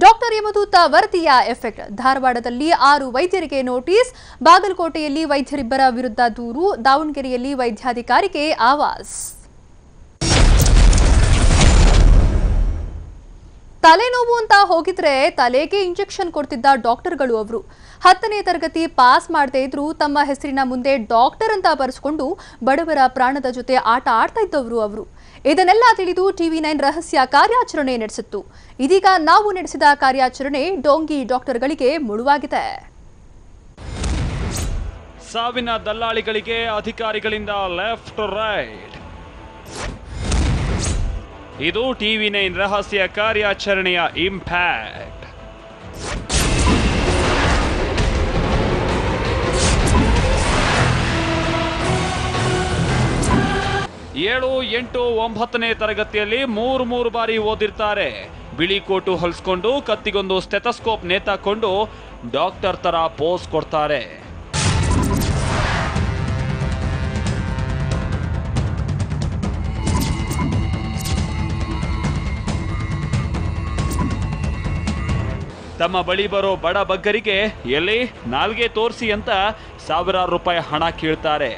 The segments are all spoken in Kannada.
ಡಾಕ್ಟರ್ ಯಮದೂತ ವರದಿಯ ಎಫೆಕ್ಟ್. ಧಾರವಾಡದಲ್ಲಿ 6 ವೈದ್ಯರಿಗೆ ನೋಟಿಸ್. ಬಾಗಲಕೋಟೆಯಲ್ಲಿ ವೈದ್ಯರಿಬ್ಬರ ವಿರುದ್ಧ ದೂರು. ದಾವಣಗೆರೆಯಲ್ಲಿ ವೈದ್ಯಾಧಿಕಾರಿಗೆ ಆವಾಜ್. ತಲೆನೋವು ಅಂತ ಹೋಗಿದ್ರೆ ತಲೆಗೆ ಇಂಜೆಕ್ಷನ್ ಕೊಡ್ತಿದ್ದ ಡಾಕ್ಟರ್ಗಳು ಅವರು. 10ನೇ ತರಗತಿ ಪಾಸ್ ಮಾಡದೇ ಇದ್ರು ತಮ್ಮ ಹೆಸರಿನ ಮುಂದೆ ಡಾಕ್ಟರ್ ಅಂತ ಬರೆಸಿಕೊಂಡು ಬಡವರ ಪ್ರಾಣದ ಜೊತೆ ಆಟ ಆಡ್ತಾ ಇದ್ದವರು ಅವರು. ಇದನ್ನೆಲ್ಲ ತಿಳಿದು TV9 ರಹಸ್ಯ ಕಾರ್ಯಾಚರಣೆ ನಡೆಸಿತ್ತು. ಇದೀಗ ನಾವು ನಡೆಸಿದ ಕಾರ್ಯಾಚರಣೆ ಡೋಂಗಿ ಡಾಕ್ಟರ್ಗಳಿಗೆ ಮುಳುವಾಗಿದೆ. ಸಾವಿನ ದಲ್ಲಾಳಿಗಳಿಗೆ ಅಧಿಕಾರಿಗಳಿಂದ ಲೆಫ್ಟ್ ರೈಟ್. ಇದು TV9 ರಹಸ್ಯ ಕಾರ್ಯಾಚರಣೆಯ ಇಂಪ್ಯಾಕ್ಟ್. ಏಳು, 8, 9ನೇ ತರಗತಿಯಲ್ಲಿ ಮೂರು ಬಾರಿ ಓದಿರ್ತಾರೆ. ಬಿಳಿ ಕೋಟು ಹೊಲಿಸ್ಕೊಂಡು ಕತ್ತಿಗೊಂದು ಸ್ಟೆಥೋಸ್ಕೋಪ್ ನೇತಾಕೊಂಡು ಡಾಕ್ಟರ್ ತರ ಪೋಸ್ ಕೊಡ್ತಾರೆ. ತಮ್ಮ ಬಳಿ ಬರೋ ಬಡ ಬಗ್ಗರಿಗೆ ಎಲ್ಲಿ ನಾಲ್ಗೆ ತೋರಿಸಿ ಅಂತ ಸಾವಿರಾರು ರೂಪಾಯಿ ಹಣ ಕೇಳ್ತಾರೆ.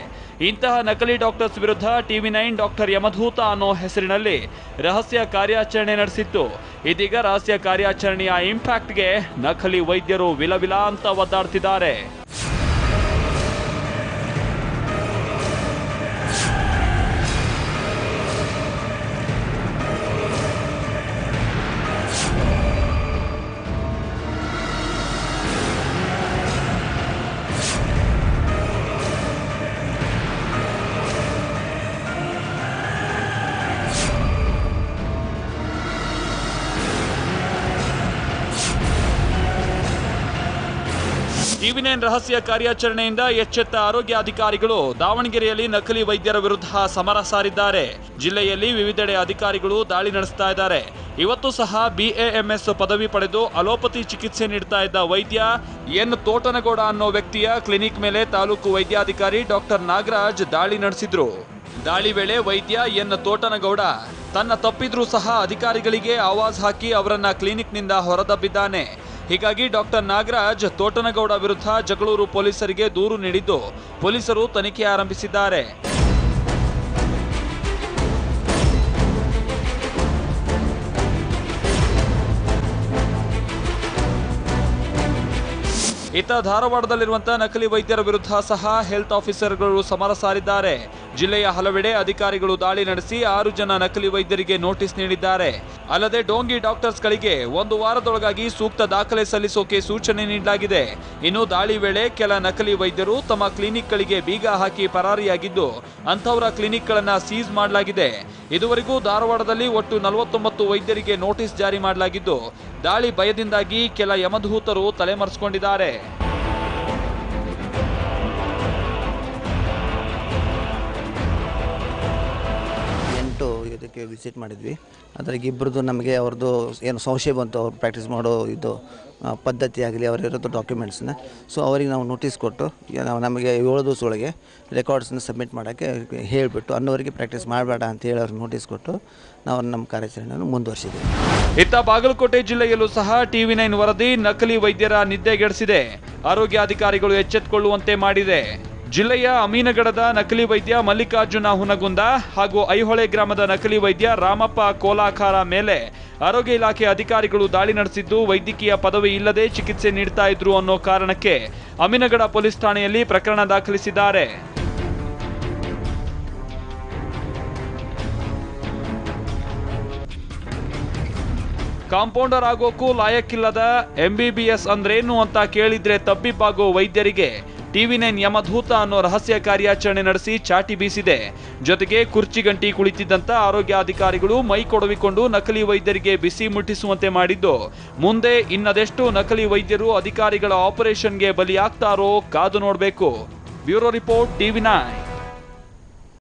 ಇಂತಹ ನಕಲಿ ಡಾಕ್ಟರ್ಸ್ ವಿರುದ್ಧ TV9 ಡಾಕ್ಟರ್ ಯಮದೂತ ಅನ್ನೋ ಹೆಸರಿನಲ್ಲಿ ರಹಸ್ಯ ಕಾರ್ಯಾಚರಣೆ ನಡೆಸಿತ್ತು. ಇದೀಗ ರಹಸ್ಯ ಕಾರ್ಯಾಚರಣೆಯ ಇಂಪ್ಯಾಕ್ಟ್ಗೆ ನಕಲಿ ವೈದ್ಯರು ವಿಲವಿಲ ಅಂತ ಒದ್ದಾಡ್ತಿದ್ದಾರೆ. TV9 ರಹಸ್ಯ ಕಾರ್ಯಾಚರಣೆಯಿಂದ ಎಚ್ಚೆತ್ತ ಆರೋಗ್ಯ ಅಧಿಕಾರಿಗಳು ದಾವಣಗೆರೆಯಲ್ಲಿ ನಕಲಿ ವೈದ್ಯರ ವಿರುದ್ಧ ಸಮರ ಸಾರಿದ್ದಾರೆ. ಜಿಲ್ಲೆಯಲ್ಲಿ ವಿವಿಧೆಡೆ ಅಧಿಕಾರಿಗಳು ದಾಳಿ ನಡೆಸ್ತಾ ಇದ್ದಾರೆ. ಇವತ್ತು ಸಹ BAMS ಪದವಿ ಪಡೆದು ಅಲೋಪತಿ ಚಿಕಿತ್ಸೆ ನೀಡ್ತಾ ಇದ್ದ ವೈದ್ಯ ಎನ್ ತೋಟನಗೌಡ ಅನ್ನೋ ವ್ಯಕ್ತಿಯ ಕ್ಲಿನಿಕ್ ಮೇಲೆ ತಾಲೂಕು ವೈದ್ಯಾಧಿಕಾರಿ ಡಾಕ್ಟರ್ ನಾಗರಾಜ್ ದಾಳಿ ನಡೆಸಿದ್ರು. ದಾಳಿ ವೇಳೆ ವೈದ್ಯ ಎನ್ ತೋಟನಗೌಡ ತನ್ನ ತಪ್ಪಿದ್ರೂ ಸಹ ಅಧಿಕಾರಿಗಳಿಗೆ ಆವಾಜ್ ಹಾಕಿ ಅವರನ್ನ ಕ್ಲಿನಿಕ್ನಿಂದ ಹೊರದಬ್ಬಿದ್ದಾನೆ. ಹೀಗಾಗಿ ಡಾಕ್ಟರ್ ನಾಗರಾಜ್ ತೋಟನಗೌಡ ವಿರುದ್ಧ ಜಗಳೂರು ಪೊಲೀಸರಿಗೆ ದೂರು ನೀಡಿದ್ದು ಪೊಲೀಸರು ತನಿಖೆ ಆರಂಭಿಸಿದ್ದಾರೆ. ಇತ್ತ ಧಾರವಾಡದಲ್ಲಿರುವಂತಹ ನಕಲಿ ವೈದ್ಯರ ವಿರುದ್ಧ ಸಹ ಹೆಲ್ತ್ ಆಫೀಸರ್ಗಳು ಸಮರ ಸಾರಿದ್ದಾರೆ. ಜಿಲ್ಲೆಯ ಹಲವೆಡೆ ಅಧಿಕಾರಿಗಳು ದಾಳಿ ನಡೆಸಿ 6 ಜನ ನಕಲಿ ವೈದ್ಯರಿಗೆ ನೋಟಿಸ್ ನೀಡಿದ್ದಾರೆ. ಅಲ್ಲದೆ ಡೋಂಗಿ ಡಾಕ್ಟರ್ಸ್ಗಳಿಗೆ 1 ವಾರದೊಳಗಾಗಿ ಸೂಕ್ತ ದಾಖಲೆ ಸಲ್ಲಿಸೋಕೆ ಸೂಚನೆ ನೀಡಲಾಗಿದೆ. ಇನ್ನು ದಾಳಿ ವೇಳೆ ಕೆಲ ನಕಲಿ ವೈದ್ಯರು ತಮ್ಮ ಕ್ಲಿನಿಕ್ಗಳಿಗೆ ಬೀಗ ಹಾಕಿ ಪರಾರಿಯಾಗಿದ್ದು ಅಂಥವರ ಕ್ಲಿನಿಕ್ಗಳನ್ನು ಸೀಸ್ ಮಾಡಲಾಗಿದೆ. ಇದುವರೆಗೂ ಧಾರವಾಡದಲ್ಲಿ ಒಟ್ಟು 49 ವೈದ್ಯರಿಗೆ ನೋಟಿಸ್ ಜಾರಿ ಮಾಡಲಾಗಿದ್ದು ದಾಳಿ ಭಯದಿಂದಾಗಿ ಕೆಲ ಯಮದೂತರು ತಲೆಮರೆಸಿಕೊಂಡಿದ್ದಾರೆ. ಇದಕ್ಕೆ ವಿಸಿಟ್ ಮಾಡಿದ್ವಿ. ಅದ್ರಾಗ ಇಬ್ಬರದು ನಮಗೆ ಅವ್ರದ್ದು ಏನು ಸಂಶಯ ಬಂತು, ಅವ್ರು ಪ್ರಾಕ್ಟೀಸ್ ಮಾಡೋ ಇದು ಪದ್ಧತಿ ಆಗಲಿ ಅವರಿರೋದು ಡಾಕ್ಯುಮೆಂಟ್ಸನ್ನ. ಸೊ ಅವರಿಗೆ ನಾವು ನೋಟಿಸ್ ಕೊಟ್ಟು ನಮಗೆ 7 ದಿವಸ ಒಳಗೆ ರೆಕಾರ್ಡ್ಸನ್ನ ಸಬ್ಮಿಟ್ ಮಾಡೋಕ್ಕೆ ಹೇಳಿಬಿಟ್ಟು ಅನ್ನೋರಿಗೆ ಪ್ರಾಕ್ಟೀಸ್ ಮಾಡಬೇಡ ಅಂತ ಹೇಳಿ ಅವ್ರಿಗೆ ನೋಟಿಸ್ ಕೊಟ್ಟು ನಾವು ನಮ್ಮ ಕಾರ್ಯಾಚರಣೆಯನ್ನು ಮುಂದುವರಿಸಿದ್ದೀವಿ. ಇತ್ತ ಬಾಗಲಕೋಟೆ ಜಿಲ್ಲೆಯಲ್ಲೂ ಸಹ TV9 ವರದಿ ನಕಲಿ ವೈದ್ಯರ ನಿದ್ದೆಗೆಡಿಸಿದೆ. ಆರೋಗ್ಯಾಧಿಕಾರಿಗಳು ಎಚ್ಚೆತ್ತುಕೊಳ್ಳುವಂತೆ ಮಾಡಿದೆ. ಜಿಲ್ಲೆಯ ಅಮೀನಗಡದ ನಕಲಿ ವೈದ್ಯ ಮಲ್ಲಿಕಾರ್ಜುನ ಹುನಗುಂದ ಹಾಗೂ ಐಹೊಳೆ ಗ್ರಾಮದ ನಕಲಿ ವೈದ್ಯ ರಾಮಪ್ಪ ಕೋಲಾಕಾರ ಮೇಲೆ ಆರೋಗ್ಯ ಇಲಾಖೆ ಅಧಿಕಾರಿಗಳು ದಾಳಿ ನಡೆಸಿದ್ದು ವೈದ್ಯಕೀಯ ಪದವಿ ಇಲ್ಲದೆ ಚಿಕಿತ್ಸೆ ನೀಡ್ತಾ ಇದ್ರು ಅನ್ನೋ ಕಾರಣಕ್ಕೆ ಅಮೀನಗಡ ಪೊಲೀಸ್ ಠಾಣೆಯಲ್ಲಿ ಪ್ರಕರಣ ದಾಖಲಿಸಿದ್ದಾರೆ. ಕಾಂಪೌಂಡರ್ ಆಗೋಕ್ಕೂ ಲಾಯಕ್ಕಿಲ್ಲದ MBBS ಅಂದ್ರೇನು ಅಂತ ಕೇಳಿದ್ರೆ ತಬ್ಬಿಬ್ಬಾಗೋ ವೈದ್ಯರಿಗೆ TV9 ಯಮದೂತ ಅನ್ನೋ ರಹಸ್ಯ ಕಾರ್ಯಾಚರಣೆ ನಡೆಸಿ ಚಾಟಿ ಬೀಸಿದೆ. ಜೊತೆಗೆ ಕುರ್ಚಿ ಗಂಟಿ ಕುಳಿತಿದ್ದಂತ ಆರೋಗ್ಯಾಧಿಕಾರಿಗಳು ಮೈ ಕೊಡವಿಕೊಂಡು ನಕಲಿ ವೈದ್ಯರಿಗೆ ಬಿಸಿ ಮುಟ್ಟಿಸುವಂತೆ ಮಾಡಿದ್ದು ಮುಂದೆ ಇನ್ನದೆಷ್ಟು ನಕಲಿ ವೈದ್ಯರು ಅಧಿಕಾರಿಗಳ ಆಪರೇಷನ್ಗೆ ಬಲಿಯಾಗ್ತಾರೋ ಕಾದು ನೋಡಬೇಕು. Bureau report TV9.